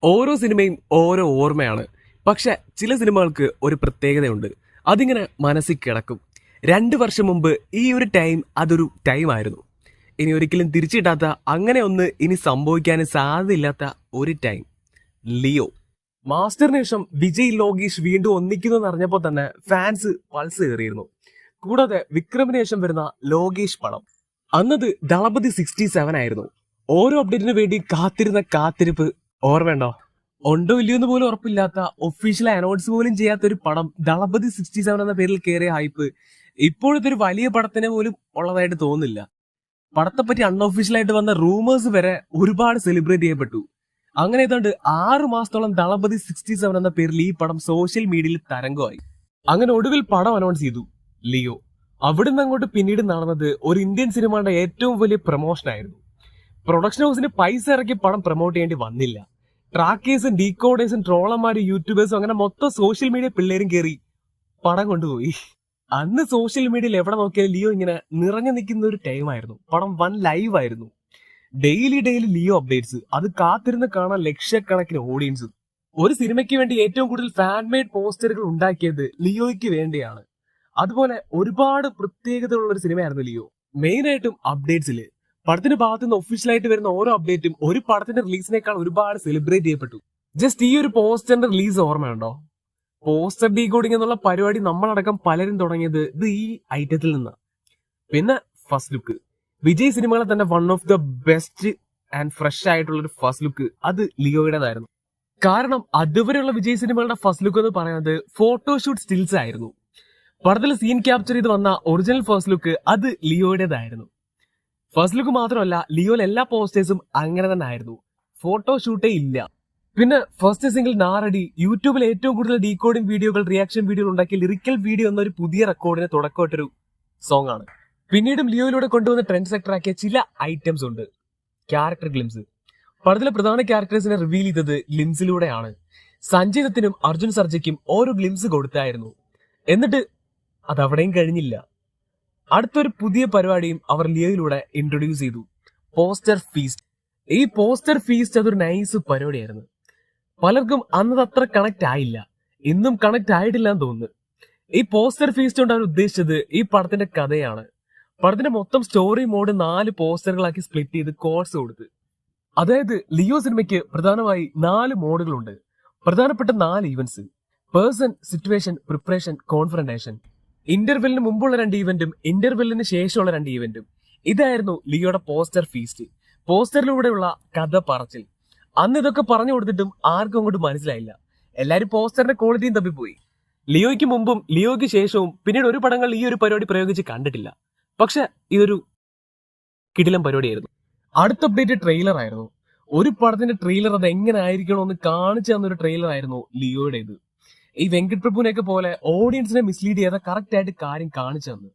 ഓരോ സിനിമയും ഓരോ ഓർമ്മയാണ്. പക്ഷെ ചില സിനിമകൾക്ക് ഒരു പ്രത്യേകതയുണ്ട്. അതിങ്ങനെ മനസ്സിൽ കിടക്കും. 2 വർഷം മുമ്പ് ഈ ഒരു ടൈം അതൊരു ടൈമായിരുന്നു. ഇനി ഒരിക്കലും തിരിച്ചു കിട്ടാത്ത, അങ്ങനെ ഒന്ന് ഇനി സംഭവിക്കാൻ സാധ്യതയില്ലാത്ത ഒരു ടൈം. ലിയോ. മാസ്റ്ററിന് ശേഷം വിജയ് ലോകേഷ് വീണ്ടും ഒന്നിക്കുന്നു അറിഞ്ഞപ്പോൾ തന്നെ ഫാൻസ് പൾസ് കയറിയിരുന്നു. കൂടാതെ വിക്രമിന് ശേഷം വരുന്ന ലോകേഷ് പടം, അന്നത് ദളപതി 67 ആയിരുന്നു. ഓരോ അപ്ഡേറ്റിന് വേണ്ടി കാത്തിരുന്ന കാത്തിരിപ്പ് ഓർമ്മയുണ്ടോ? ഉണ്ടോ ഇല്ലയോ എന്ന് പോലും ഉറപ്പില്ലാത്ത, ഒഫീഷ്യൽ അനൗൺസ് പോലും ചെയ്യാത്ത ഒരു പടം, ദളപതി 67 എന്ന പേരിൽ കയറിയ ഹൈപ്പ് ഇപ്പോഴത്തെ ഒരു വലിയ പടത്തിന് പോലും ഉള്ളതായിട്ട് തോന്നുന്നില്ല. പടത്തെ പറ്റി അൺഒഫീഷ്യലായിട്ട് വന്ന റൂമേഴ്സ് വരെ ഒരുപാട് സെലിബ്രേറ്റ് ചെയ്യപ്പെട്ടു. അങ്ങനെ ഏതാണ്ട് 6 മാസത്തോളം ദളപതി 67 എന്ന പേരിൽ ഈ പടം സോഷ്യൽ മീഡിയയിൽ തരംഗമായി. അങ്ങനെ ഒടുവിൽ പടം അനൗൺസ് ചെയ്തു, ലിയോ. അവിടുന്ന് അങ്ങോട്ട് പിന്നീട് നടന്നത് ഒരു ഇന്ത്യൻ സിനിമയുടെ ഏറ്റവും വലിയ പ്രൊമോഷൻ ആയിരുന്നു. പ്രൊഡക്ഷൻ ഹൗസിന് പൈസ ഇറക്കി പടം പ്രൊമോട്ട് ചെയ്യേണ്ടി വന്നില്ല. ട്രാക്കേഴ്സും ഡീകോഡേഴ്സും ട്രോളന്മാരും യൂട്യൂബേഴ്സും അങ്ങനെ മൊത്തം സോഷ്യൽ മീഡിയ പിള്ളേരും കയറി പടം കൊണ്ടുപോയി. അന്ന് സോഷ്യൽ മീഡിയയിൽ എവിടെ നോക്കിയാലും ലിയോ ഇങ്ങനെ നിറഞ്ഞു നിൽക്കുന്ന ഒരു ടൈമായിരുന്നു. പടം വൻ ലൈവ് ആയിരുന്നു. ഡെയിലി ലിയോ അപ്ഡേറ്റ്സ്, അത് കാത്തിരുന്ന് കാണാൻ ലക്ഷക്കണക്കിന് ഓഡിയൻസ്. ഒരു സിനിമയ്ക്ക് വേണ്ടി ഏറ്റവും കൂടുതൽ ഫാൻ മെയ്ഡ് പോസ്റ്ററുകൾ ഉണ്ടാക്കിയത് ലിയോയ്ക്ക് വേണ്ടിയാണ്. അതുപോലെ ഒരുപാട് പ്രത്യേകതയുള്ള ഒരു സിനിമയായിരുന്നു ലിയോ. മെയിൻ ആയിട്ടും അപ്ഡേറ്റ്സില് പടത്തിന്റെ ഭാഗത്ത് നിന്ന് ഒഫീഷ്യലായിട്ട് വരുന്ന ഓരോ അപ്ഡേറ്റും ഒരു പടത്തിന്റെ റിലീസിനേക്കാൾ ഒരുപാട് സെലിബ്രേറ്റ് ചെയ്യപ്പെട്ടു. ജസ്റ്റ് ഈ ഒരു പോസ്റ്ററിന്റെ റിലീസ് ഓർമ്മയുണ്ടോ? പോസ്റ്റർ ഡീകോഡിംഗ് എന്നുള്ള പരിപാടി നമ്മളടക്കം പലരും തുടങ്ങിയത് ഇത് ഈ ഐറ്റത്തിൽ നിന്ന്. പിന്നെ ഫസ്റ്റ് ലുക്ക്, വിജയ് സിനിമകളെ തന്നെ one of the best and fresh ആയിട്ടുള്ള ഒരു ഫസ്റ്റ് ലുക്ക് അത് ലിയോയുടേതായിരുന്നു. കാരണം അതുവരെയുള്ള വിജയ് സിനിമകളുടെ ഫസ്റ്റ് ലുക്ക് എന്ന് പറയുന്നത് ഫോട്ടോഷൂട്ട് സ്റ്റിൽസ് ആയിരുന്നു. പടത്തിൽ സീൻ ക്യാപ്ചർ ചെയ്ത് വന്ന ഒറിജിനൽ ഫസ്റ്റ് ലുക്ക് അത് ലിയോയുടേതായിരുന്നു. ഫസ്റ്റ് ലുക്ക് മാത്രമല്ല, ലിയോയിൽ എല്ലാ പോസ്റ്റേഴ്സും അങ്ങനെ തന്നെ ആയിരുന്നു. ഫോട്ടോ ഷൂട്ടേ ഇല്ല. പിന്നെ ഫസ്റ്റ് സിംഗിൾ നാറടി യൂട്യൂബിൽ ഏറ്റവും കൂടുതൽ ഡീകോഡിംഗ് വീഡിയോകൾ, റിയാക്ഷൻ വീഡിയോകൾ ഉണ്ടാക്കിയ ലിറിക്കൽ വീഡിയോ എന്നൊരു പുതിയ റെക്കോർഡിന് തുടക്കമായിട്ടൊരു സോങ് ആണ്. പിന്നീടും ലിയോയിലൂടെ കൊണ്ടുവന്ന ട്രെൻഡ് സെക്ടർ ആക്കിയ ചില ഐറ്റംസ് ഉണ്ട്. Character glimpse. പടത്തിലെ പ്രധാന ക്യാരക്ടേഴ്സിനെ റിവീൽ ചെയ്തത് ഗ്ലിംസിലൂടെയാണ്. സഞ്ജയ് അർജുൻ സർജയ്ക്കും ഓരോ ഗ്ലിംസ് കൊടുത്തായിരുന്നു. എന്നിട്ട് അതവിടെയും കഴിഞ്ഞില്ല. അടുത്തൊരു പുതിയ പരിപാടിയും അവർ ലിയോയിലൂടെ ഇൻട്രൊഡ്യൂസ് ചെയ്തു, പോസ്റ്റർ ഫീസ്റ്റ്. ഈ പോസ്റ്റർ ഫീസ്റ്റ് അതൊരു നൈസ് പരിപാടിയായിരുന്നു. പലർക്കും അന്നത് അത്ര കണക്ട് ആയില്ല, ഇന്നും കണക്ട് ആയിട്ടില്ല എന്ന് തോന്നുന്നു. ഈ പോസ്റ്റർ ഫീസ്റ്റ് കൊണ്ട് അവർ ഉദ്ദേശിച്ചത് ഈ പടത്തിന്റെ കഥയാണ്. പടത്തിന്റെ മൊത്തം സ്റ്റോറി മോഡ് 4 പോസ്റ്ററുകളാക്കി സ്പ്ലിറ്റ് ചെയ്ത് കോഴ്സ് കൊടുത്ത്. അതായത് ലിയോ സിനിമയ്ക്ക് പ്രധാനമായി 4 മോഡുകളുണ്ട്. പ്രധാനപ്പെട്ട 4 events: person, situation, preparation, confrontation. ഇന്റർവെല്ലിന് മുമ്പുള്ള 2 ഈവന്റും ഇന്റർവെല്ലിന് ശേഷമുള്ള 2 ഈവന്റും. ഇതായിരുന്നു ലിയോയുടെ പോസ്റ്റർ ഫീസ്റ്റ്. പോസ്റ്ററിലൂടെയുള്ള കഥ പറച്ചിൽ. അന്ന് ഇതൊക്കെ പറഞ്ഞു കൊടുത്തിട്ടും ആർക്കും അങ്ങോട്ട് മനസ്സിലായില്ല. എല്ലാരും പോസ്റ്ററിന്റെ ക്വാളിറ്റിയും തപ്പിപ്പോയി. ലിയോയ്ക്ക് മുമ്പും ലിയോയ്ക്ക് ശേഷവും പിന്നീട് ഒരു പടങ്ങൾ ഈ ഒരു പരിപാടി പ്രയോഗിച്ച് കണ്ടിട്ടില്ല. പക്ഷെ ഇതൊരു കിടിലം പരിപാടിയായിരുന്നു. അടുത്ത അപ്ഡേറ്റ് ട്രെയിലർ ആയിരുന്നു. ഒരു പടത്തിന്റെ ട്രെയിലർ അത് എങ്ങനെ ആയിരിക്കണമെന്ന് കാണിച്ചു തന്നൊരു ട്രെയിലർ ആയിരുന്നു ലിയോയുടേത്. ഈ വെങ്കട് പ്രഭുവിനെയൊക്കെ പോലെ ഓഡിയൻസിനെ മിസ്ലീഡ് ചെയ്യാതെ കറക്റ്റ് ആയിട്ട് കാര്യം കാണിച്ചു തന്നു.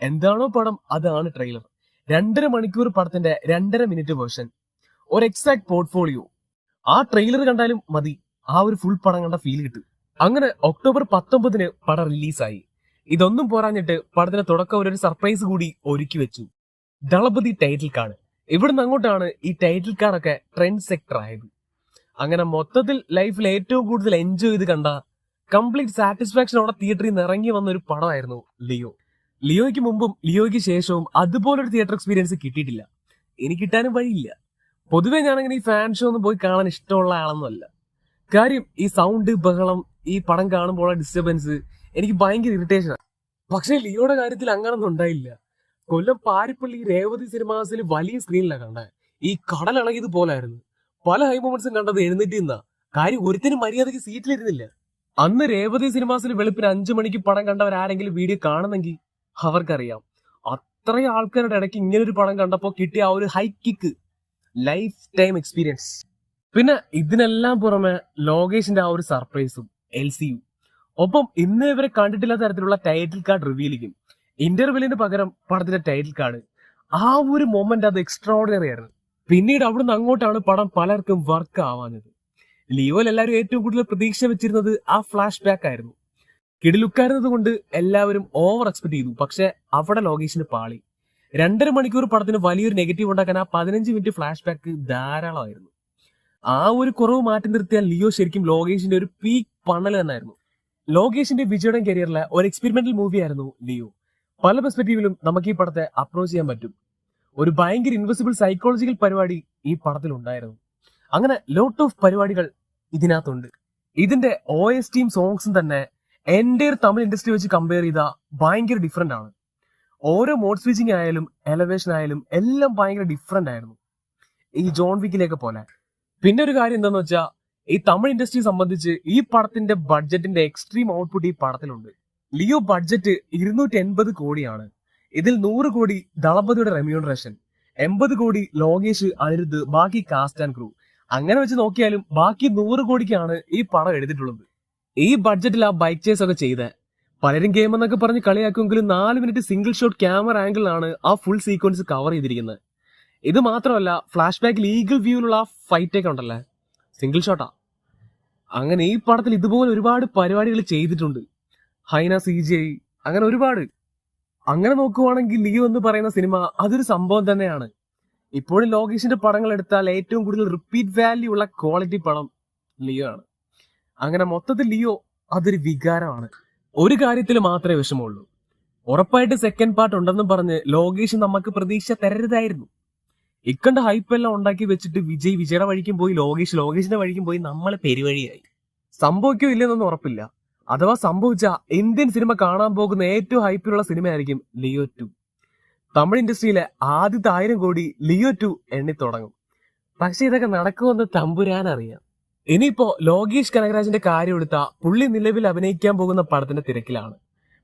എന്താണോ പടം അതാണ് ട്രെയിലർ. 2.5 മണിക്കൂർ പടത്തിന്റെ 2.5 മിനിറ്റ് വേർഷൻ, ഒരു എക്സാക്ട് പോർട്ട്ഫോളിയോ. ആ ട്രെയിലർ കണ്ടാലും മതി, ആ ഒരു ഫുൾ പടം കണ്ട ഫീൽ കിട്ടും. അങ്ങനെ ഒക്ടോബർ 19 പടം റിലീസായി. ഇതൊന്നും പോരാഞ്ഞിട്ട് പടത്തിന്റെ തുടക്കം ഒരു സർപ്രൈസ് കൂടി ഒരുക്കി വെച്ചു, ദളപതി ടൈറ്റിൽ കാർഡ്. ഇവിടുന്ന് അങ്ങോട്ടാണ് ഈ ടൈറ്റിൽ കാർഡൊക്കെ ട്രെൻഡ് സെക്ടർ ആയത്. അങ്ങനെ മൊത്തത്തിൽ ലൈഫിൽ ഏറ്റവും കൂടുതൽ എൻജോയ് ചെയ്ത് കണ്ട, കംപ്ലീറ്റ് സാറ്റിസ്ഫാക്ഷനോടെ തിയേറ്ററിൽ നിന്ന് ഇറങ്ങി വന്ന ഒരു പടമായിരുന്നു ലിയോ. ലിയോയ്ക്ക് മുമ്പും ലിയോയ്ക്ക് ശേഷവും അതുപോലൊരു തിയേറ്റർ എക്സ്പീരിയൻസ് കിട്ടിയിട്ടില്ല. ഇനി കിട്ടാനും വഴിയില്ല. പൊതുവെ ഞാനങ്ങനെ ഈ ഫാൻ ഷോ ഒന്നും പോയി കാണാൻ ഇഷ്ടമുള്ള ആളൊന്നുമല്ല. കാര്യം ഈ സൗണ്ട്, ബഹളം, ഈ പടം കാണുമ്പോൾ ഡിസ്റ്റർബൻസ് എനിക്ക് ഭയങ്കര ഇറിറ്റേഷനാണ്. പക്ഷെ ലിയോയുടെ കാര്യത്തിൽ അങ്ങനൊന്നും ഉണ്ടായില്ല. കൊല്ലം പാരിപ്പള്ളി രേവതി സിനിമാസിൽ വലിയ സ്ക്രീനിലാണ് കണ്ടത്. ഈ കടലിളകിയത് പോലായിരുന്നു. പല ഹൈ മൊമെന്റ്സും കണ്ടത് എഴുന്നേറ്റ് നിന്നാ. കാര്യം ഒരുത്തിനും മര്യാദയ്ക്ക് സീറ്റിലിരുന്നില്ല. അന്ന് രേവതി സിനിമാസിൽ വെളുപ്പിന് 5 മണിക്ക് പടം കണ്ടവരാരെങ്കിലും വീഡിയോ കാണുന്നെങ്കിൽ അവർക്കറിയാം, അത്രയും ആൾക്കാരുടെ ഇടയ്ക്ക് ഇങ്ങനൊരു പടം കണ്ടപ്പോൾ കിട്ടിയ ആ ഒരു high kick, life time experience. പിന്നെ ഇതിനെല്ലാം പുറമെ ലോകേഷിന്റെ ആ ഒരു സർപ്രൈസും LCU. ഒപ്പം ഇന്ന് ഇവരെ കണ്ടിട്ടില്ലാത്ത തരത്തിലുള്ള ടൈറ്റിൽ കാർഡ് റിവീലിക്കും. ഇന്റർവെല്ലിന് പകരം പടത്തിന്റെ ടൈറ്റിൽ കാർഡ്. ആ ഒരു മൊമെന്റ് അത് എക്സ്ട്രാ ഓർഡിനറി ആയിരുന്നു. പിന്നീട് അവിടുന്ന് അങ്ങോട്ടാണ് പടം പലർക്കും വർക്ക് ആവാഞ്ഞത്. ലിയോയിൽ എല്ലാവരും ഏറ്റവും കൂടുതൽ പ്രതീക്ഷ വെച്ചിരുന്നത് ആ ഫ്ലാഷ് ബാക്ക് ആയിരുന്നു. കിടിലുക്കായിരുന്നത് കൊണ്ട് എല്ലാവരും ഓവർ എക്സ്പെക്ട് ചെയ്തു. പക്ഷെ അവിടെ ലോകേഷിന് പാളി. 2.5 മണിക്കൂർ പടത്തിന് വലിയൊരു നെഗറ്റീവ് ഉണ്ടാക്കാൻ ആ 15 മിനിറ്റ് ഫ്ലാഷ് ബാക്ക് ധാരാളമായിരുന്നു. ആ ഒരു കുറവ് മാറ്റി നിർത്തിയാൽ ലിയോ ശരിക്കും ലോകേഷിന്റെ ഒരു പീക്ക് പണൽ തന്നെയായിരുന്നു. ലോകേഷിന്റെ വിജയുടെ കരിയറിലെ ഒരു എക്സ്പെരിമെന്റൽ മൂവി ആയിരുന്നു ലിയോ. പല പെർസ്പെക്റ്റീവിലും നമുക്ക് ഈ പടത്തെ അപ്രോച്ച് ചെയ്യാൻ പറ്റും. ഒരു ഭയങ്കര ഇൻവിസിബിൾ സൈക്കോളജിക്കൽ പരിപാടി ഈ പടത്തിൽ ഉണ്ടായിരുന്നു. അങ്ങനെ ലോട്ട് ഓഫ് പരിപാടികൾ ഇതിനകത്തുണ്ട്. ഇതിന്റെ OSTയും സോങ്സും തന്നെ എന്റെ തമിഴ് ഇൻഡസ്ട്രി വെച്ച് കമ്പയർ ചെയ്താൽ ഭയങ്കര ഡിഫറെന്റ് ആണ്. ഓരോ മോഡ് സ്വിച്ചിങ് ആയാലും എലവേഷൻ ആയാലും എല്ലാം ഭയങ്കര ഡിഫറെന്റ് ആയിരുന്നു, ഈ ജോൺ വിക്കിലേക്ക് പോലെ. പിന്നെ ഒരു കാര്യം എന്താന്ന് വെച്ചാൽ ഈ തമിഴ് ഇൻഡസ്ട്രിയെ സംബന്ധിച്ച് ഈ പടത്തിന്റെ ബഡ്ജറ്റിന്റെ എക്സ്ട്രീം ഔട്ട്പുട്ട് ഈ പടത്തിലുണ്ട്. ലിയോ ബഡ്ജറ്റ് 280 കോടിയാണ്. ഇതിൽ 100 കോടി ദളപതിയുടെ റെമ്യൂണറേഷൻ, 80 കോടി ലോകേഷ്, അനിരുദ്ധ്, ബാക്കി കാസ്റ്റ് ആൻഡ് ക്രൂ. അങ്ങനെ വെച്ച് നോക്കിയാലും ബാക്കി 100 കോടിക്കാണ് ഈ പടം എടുത്തിട്ടുള്ളത്. ഈ ബഡ്ജറ്റിൽ ആ ബൈക്ക് ചേസ് ഒക്കെ ചെയ്ത് പലരും ഗെയിം എന്നൊക്കെ പറഞ്ഞ് കളിയാക്കുമെങ്കിലും 4 മിനിറ്റ് സിംഗിൾ ഷോട്ട് ക്യാമറ ആംഗിളിലാണ് ആ ഫുൾ സീക്വൻസ് കവർ ചെയ്തിരിക്കുന്നത്. ഇത് മാത്രമല്ല, ഫ്ലാഷ് ബാക്കിൽ ഈഗിൾ വ്യൂവിലുള്ള ആ ഫൈറ്റ് ഒക്കെ ഉണ്ടല്ലേ, സിംഗിൾ ഷോട്ടാ. അങ്ങനെ ഈ പടത്തിൽ ഇതുപോലെ ഒരുപാട് പരിപാടികൾ ചെയ്തിട്ടുണ്ട്. ഹൈന CGI, അങ്ങനെ ഒരുപാട്. അങ്ങനെ നോക്കുവാണെങ്കിൽ ലിയോ എന്ന് പറയുന്ന സിനിമ അതൊരു സംഭവം തന്നെയാണ്. ഇപ്പോഴും ലോകേഷിന്റെ പടങ്ങൾ എടുത്താൽ ഏറ്റവും കൂടുതൽ റിപ്പീറ്റ് വാല്യൂ ഉള്ള ക്വാളിറ്റി പടം ലിയോ ആണ്. അങ്ങനെ മൊത്തത്തിൽ ലിയോ അതൊരു വികാരമാണ്. ഒരു കാര്യത്തിൽ മാത്രമേ വിഷമമുള്ളൂ, ഉറപ്പായിട്ട് സെക്കൻഡ് പാർട്ട് ഉണ്ടെന്നും പറഞ്ഞ് ലോകേഷ് നമുക്ക് പ്രതീക്ഷ തരരുതായിരുന്നു. ഇക്കണ്ട ഹൈപ്പ് എല്ലാം ഉണ്ടാക്കി വെച്ചിട്ട് വിജയുടെ വഴിക്കും പോയി, ലോകേഷിന്റെ വഴിക്കും പോയി, നമ്മളെ പെരുവഴിയായി. സംഭവിക്കോ ഇല്ലെന്നൊന്നും ഉറപ്പില്ല. അഥവാ സംഭവിച്ച ഇന്ത്യൻ സിനിമ കാണാൻ പോകുന്ന ഏറ്റവും ഹൈപ്പിലുള്ള സിനിമയായിരിക്കും ലിയോ 2. തമിഴ് ഇൻഡസ്ട്രിയിലെ ആദ്യത്തെ 1000 കോടി ലിയോ 2 എണ്ണി തുടങ്ങും. പക്ഷെ ഇതൊക്കെ നടക്കുമെന്ന് തമ്പുരാൻ അറിയാം. ഇനിയിപ്പോ ലോകേഷ് കനകരാജിന്റെ കാര്യം എടുത്താൽ പുള്ളി നിലവിൽ അഭിനയിക്കാൻ പോകുന്ന പടത്തിന്റെ തിരക്കിലാണ്.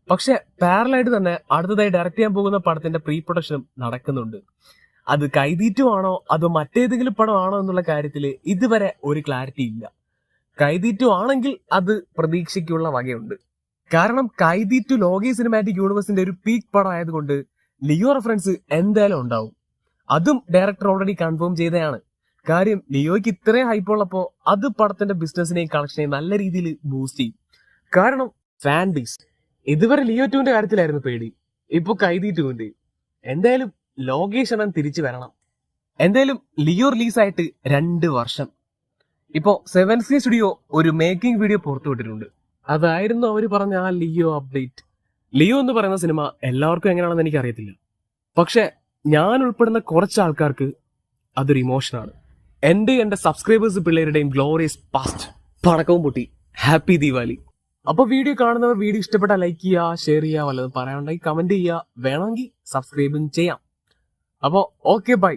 പക്ഷെ പാരലായിട്ട് തന്നെ അടുത്തതായി ഡയറക്ട് ചെയ്യാൻ പോകുന്ന പടത്തിന്റെ പ്രീ പ്രൊഡക്ഷനും നടക്കുന്നുണ്ട്. അത് കൈതീറ്റു ആണോ അതോ മറ്റേതെങ്കിലും പടമാണോ എന്നുള്ള കാര്യത്തിൽ ഇതുവരെ ഒരു ക്ലാരിറ്റി ഇല്ല. കൈതീറ്റു ആണെങ്കിൽ അത് പ്രതീക്ഷയ്ക്കുള്ള വകയുണ്ട്. കാരണം കൈതീറ്റു ലോകേഷ് സിനിമാറ്റിക് യൂണിവേഴ്സിന്റെ ഒരു പീക്ക് പടം ആയതുകൊണ്ട് ലിയോ റെഫറൻസ് എന്തായാലും ഉണ്ടാവും. അതും ഡയറക്ടർ ഓൾറെഡി കൺഫേം ചെയ്തതാണ്. കാര്യം ലിയോയ്ക്ക് ഇത്രയും ഹൈപ്പ് ഉള്ളപ്പോ അത് പടത്തിന്റെ ബിസിനസിനെയും കളക്ഷനെയും നല്ല രീതിയിൽ ബൂസ്റ്റ് ചെയ്യും. കാരണം ഫാൻ ബേസ്. ഇതുവരെ ലിയോ 2ന്റെ കാര്യത്തിലായിരുന്നു പേടി, ഇപ്പൊ കൈതി 2ന്റെ. എന്തായാലും ലോകേഷ് അണ്ണൻ തിരിച്ചു വരണം. എന്തായാലും ലിയോ റിലീസായിട്ട് 2 വർഷം. ഇപ്പോ 7C സ്റ്റുഡിയോ ഒരു മേക്കിംഗ് വീഡിയോ പുറത്തുവിട്ടിട്ടുണ്ട്. അതായിരുന്നു അവര് പറഞ്ഞ ആ ലിയോ അപ്ഡേറ്റ്. ലിയോ എന്ന് പറയുന്ന സിനിമ എല്ലാവർക്കും എങ്ങനെയാണെന്ന് എനിക്ക് അറിയത്തില്ല. പക്ഷെ ഞാൻ ഉൾപ്പെടുന്ന കുറച്ച് ആൾക്കാർക്ക് അതൊരു ഇമോഷനാണ്. എന്റെ സബ്സ്ക്രൈബേഴ്സ് പിള്ളേരുടെയും ഗ്ലോറിയസ് പാസ്റ്റ്. പടക്കവും പൊട്ടി. ഹാപ്പി ദീപാവലി. അപ്പൊ വീഡിയോ കാണുന്നവർ വീഡിയോ ഇഷ്ടപ്പെട്ടാൽ ലൈക്ക് ചെയ്യുക, ഷെയർ ചെയ്യുക, വല്ലതും പറയാനുണ്ടെങ്കിൽ കമന്റ് ചെയ്യുക, വേണമെങ്കിൽ സബ്സ്ക്രൈബും ചെയ്യാം. അപ്പോ ഓക്കെ, ബൈ.